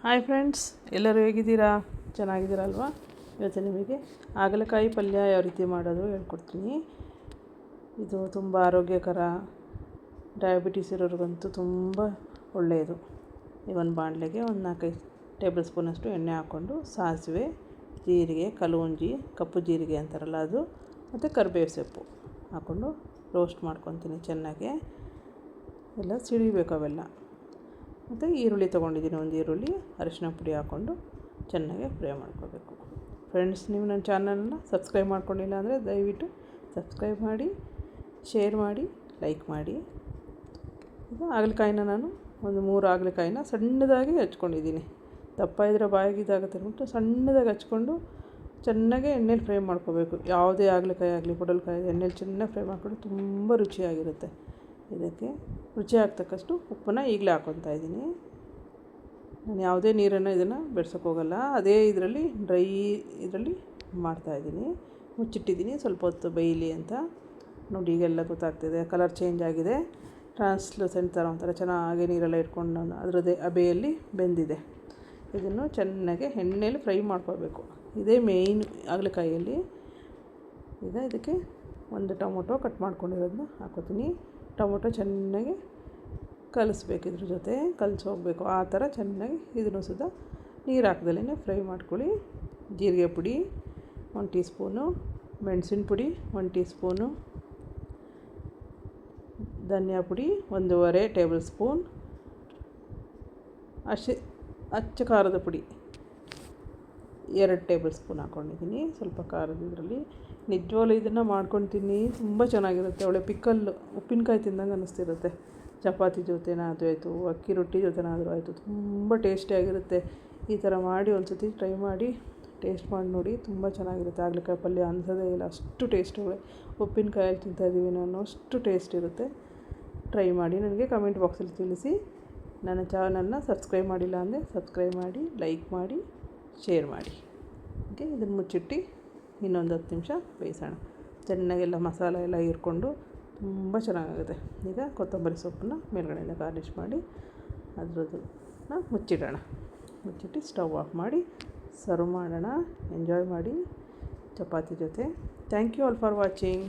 Hi friends, ಎಲ್ಲರೂ ಹೇಗಿದ್ದೀರಾ? ಚೆನ್ನಾಗಿದ್ದೀರಲ್ವಾ? ಇವತ್ತು ನಿಮಗೆ ಹಾಗಲಕಾಯಿ ಪಲ್ಯ ಯಾವ ರೀತಿ ಮಾಡೋದು ಹೇಳ್ಕೊಡ್ತೀನಿ. ಇದು ತುಂಬ ಆರೋಗ್ಯಕರ, ಡಯಾಬಿಟಿಸ್ ಇರೋರಿಗಂತೂ ತುಂಬ ಒಳ್ಳೆಯದು. ಈ ಒಂದು ಬಾಣಲೆಗೆ ಒಂದು 4-5 ಟೇಬಲ್ ಸ್ಪೂನಷ್ಟು ಎಣ್ಣೆ ಹಾಕ್ಕೊಂಡು ಸಾಸಿವೆ, ಜೀರಿಗೆ, ಕಲೋಂಜಿ, ಕಪ್ಪು ಜೀರಿಗೆ ಅಂತಾರಲ್ಲ ಅದು, ಮತ್ತು ಕರಿಬೇವು ಸೊಪ್ಪು ಹಾಕ್ಕೊಂಡು ರೋಸ್ಟ್ ಮಾಡ್ಕೊತೀನಿ ಚೆನ್ನಾಗೆ. ಎಲ್ಲ ಸಿಡಿಬೇಕು ಅವೆಲ್ಲ. ಮತ್ತು ಈರುಳ್ಳಿ ತೊಗೊಂಡಿದ್ದೀನಿ, ಒಂದು ಈರುಳ್ಳಿ, ಅರಿಶಿನ ಪುಡಿ ಹಾಕ್ಕೊಂಡು ಚೆನ್ನಾಗಿ ಫ್ರೈ ಮಾಡ್ಕೋಬೇಕು. ಫ್ರೆಂಡ್ಸ್, ನೀವು ನನ್ನ ಚಾನಲನ್ನು ಸಬ್ಸ್ಕ್ರೈಬ್ ಮಾಡ್ಕೊಂಡಿಲ್ಲ ಅಂದರೆ ದಯವಿಟ್ಟು ಸಬ್ಸ್ಕ್ರೈಬ್ ಮಾಡಿ, ಶೇರ್ ಮಾಡಿ, ಲೈಕ್ ಮಾಡಿ. ಈಗ ಹಾಗಲಕಾಯಿನ ನಾನು ಒಂದು 3 ಹಾಗಲಕಾಯಿನ ಸಣ್ಣದಾಗಿ ಹಚ್ಕೊಂಡಿದ್ದೀನಿ. ದಪ್ಪ ಇದ್ದರೆ ಬಾಯಿಗೆ ಇದಾಗುತ್ತೆ ಅಂದ್ಬಿಟ್ಟು ಸಣ್ಣದಾಗಿ ಹಚ್ಕೊಂಡು ಚೆನ್ನಾಗಿ ಎಣ್ಣೆಲಿ ಫ್ರೈ ಮಾಡ್ಕೋಬೇಕು. ಯಾವುದೇ ಹಾಗಲಕಾಯಿ ಆಗಲಿ, ಪಡವಲಕಾಯಿ ಎಣ್ಣೆಲಿ ಚೆನ್ನಾಗಿ ಫ್ರೈ ಮಾಡಿಕೊಂಡು ತುಂಬ ರುಚಿಯಾಗಿರುತ್ತೆ. ಇದಕ್ಕೆ ರುಚಿ ಆಗ್ತಕ್ಕಷ್ಟು ಉಪ್ಪನ್ನು ಈಗಲೇ ಹಾಕ್ಕೊತಾ ಇದ್ದೀನಿ. ನಾನು ಯಾವುದೇ ನೀರನ್ನು ಇದನ್ನು ಬೆರೆಸೋಕೆ ಹೋಗಲ್ಲ, ಅದೇ ಇದರಲ್ಲಿ ಡ್ರೈ ಇದರಲ್ಲಿ ಮಾಡ್ತಾಯಿದ್ದೀನಿ. ಮುಚ್ಚಿಟ್ಟಿದ್ದೀನಿ ಸ್ವಲ್ಪ ಹೊತ್ತು ಬೇಯಲಿ ಅಂತ. ನೋಡಿ, ಈಗೆಲ್ಲ ಗೊತ್ತಾಗ್ತಿದೆ, ಕಲರ್ ಚೇಂಜ್ ಆಗಿದೆ, ಟ್ರಾನ್ಸ್ಲೂಸೆಂಟ್ ಥರ ಒಂಥರ ಚೆನ್ನಾಗಿ ನೀರೆಲ್ಲ ಇಟ್ಕೊಂಡು ಅದರದ್ದೇ ಹಬೆಯಲ್ಲಿ ಬೆಂದಿದೆ. ಇದನ್ನು ಚೆನ್ನಾಗಿ ಎಣ್ಣೆಯಲ್ಲಿ ಫ್ರೈ ಮಾಡ್ಕೋಬೇಕು. ಇದೇ ಮೇಯ್ನ್ ಹಾಗಲಕಾಯಿಯಲ್ಲಿ. ಈಗ ಇದಕ್ಕೆ ಒಂದು ಟೊಮೊಟೊ ಕಟ್ ಮಾಡ್ಕೊಂಡಿರೋದನ್ನ ಹಾಕೋತೀನಿ. ಟೊಮೊಟೊ ಚೆನ್ನಾಗಿ ಕಲಿಸ್ಬೇಕು, ಇದ್ರ ಜೊತೆ ಕಲಿಸೋಗ್ಬೇಕು. ಆ ಥರ ಚೆನ್ನಾಗಿ ಇದನ್ನು ಸುದ ನೀರು ಹಾಕ್ದಲೇ ಫ್ರೈ ಮಾಡ್ಕೊಳ್ಳಿ. ಜೀರಿಗೆ ಪುಡಿ 1 ಟೀ ಸ್ಪೂನು, ಮೆಣಸಿನ ಪುಡಿ 1 ಟೀ ಸ್ಪೂನು, ಧನಿಯಾ ಪುಡಿ 1.5 ಟೇಬಲ್ ಸ್ಪೂನ್, ಅಚ್ಚ ಖಾರದ ಪುಡಿ 2 ಟೇಬಲ್ ಸ್ಪೂನ್ ಹಾಕ್ಕೊಂಡಿದ್ದೀನಿ. ಸ್ವಲ್ಪ ಖಾರದ ಇದರಲ್ಲಿ ನಿಜವಾಗ್ಲೂ ಇದನ್ನು ಮಾಡ್ಕೊಂಡು ತಿನ್ನಿ, ತುಂಬ ಚೆನ್ನಾಗಿರುತ್ತೆ. ಒಳ್ಳೆ ಪಿಕ್ಕಲ್ಲು ಉಪ್ಪಿನಕಾಯಿ ತಿಂದಂಗೆ ಅನ್ನಿಸ್ತಿರುತ್ತೆ. ಚಪಾತಿ ಜೊತೆನಾದರೂ ಆಯಿತು, ಅಕ್ಕಿ ರೊಟ್ಟಿ ಜೊತೆನಾದರೂ ಆಯಿತು, ತುಂಬ ಟೇಸ್ಟಿಯಾಗಿರುತ್ತೆ. ಈ ಥರ ಮಾಡಿ ಒಂದು ಸತಿ ಟ್ರೈ ಮಾಡಿ, ಟೇಸ್ಟ್ ಮಾಡಿ ನೋಡಿ, ತುಂಬ ಚೆನ್ನಾಗಿರುತ್ತೆ. ಹಾಗಲಕಾಯಿ ಪಲ್ಯ ಅನ್ಸೋದೇ ಇಲ್ಲ, ಅಷ್ಟು ಟೇಸ್ಟ್. ಉಪ್ಪಿನಕಾಯಲ್ಲಿ ತಿಂತಾಯಿದ್ದೀವಿ ನಾನು, ಅಷ್ಟು ಟೇಸ್ಟ್ ಇರುತ್ತೆ. ಟ್ರೈ ಮಾಡಿ, ನನಗೆ ಕಮೆಂಟ್ ಬಾಕ್ಸಲ್ಲಿ ತಿಳಿಸಿ. ನನ್ನ ಚಾನಲ್ನ ಸಬ್ಸ್ಕ್ರೈಬ್ ಮಾಡಿಲ್ಲ ಅಂದರೆ ಸಬ್ಸ್ಕ್ರೈಬ್ ಮಾಡಿ, ಲೈಕ್ ಮಾಡಿ, ಶೇರ್ ಮಾಡಿ. ಓಕೆ, ಇದನ್ನು ಮುಚ್ಚಿಟ್ಟು ಇನ್ನೊಂದು 10 ನಿಮಿಷ ಬೇಯಿಸೋಣ. ಚೆನ್ನಾಗೆಲ್ಲ ಮಸಾಲೆ ಎಲ್ಲ ಹೀರ್ಕೊಂಡು ತುಂಬ ಚೆನ್ನಾಗುತ್ತೆ. ಈಗ ಕೊತ್ತಂಬರಿ ಸೊಪ್ಪನ್ನ ಮೇಲ್ಗಡೆಯಿಂದ ಗಾರ್ನಿಷ್ ಮಾಡಿ ಅದರದನ್ನ ಮುಚ್ಚಿಡೋಣ. ಮುಚ್ಚಿಟ್ಟು ಸ್ಟವ್ ಆಫ್ ಮಾಡಿ ಸರ್ವ್ ಮಾಡೋಣ. ಎಂಜಾಯ್ ಮಾಡಿ ಚಪಾತಿ ಜೊತೆ. Thank you all for watching.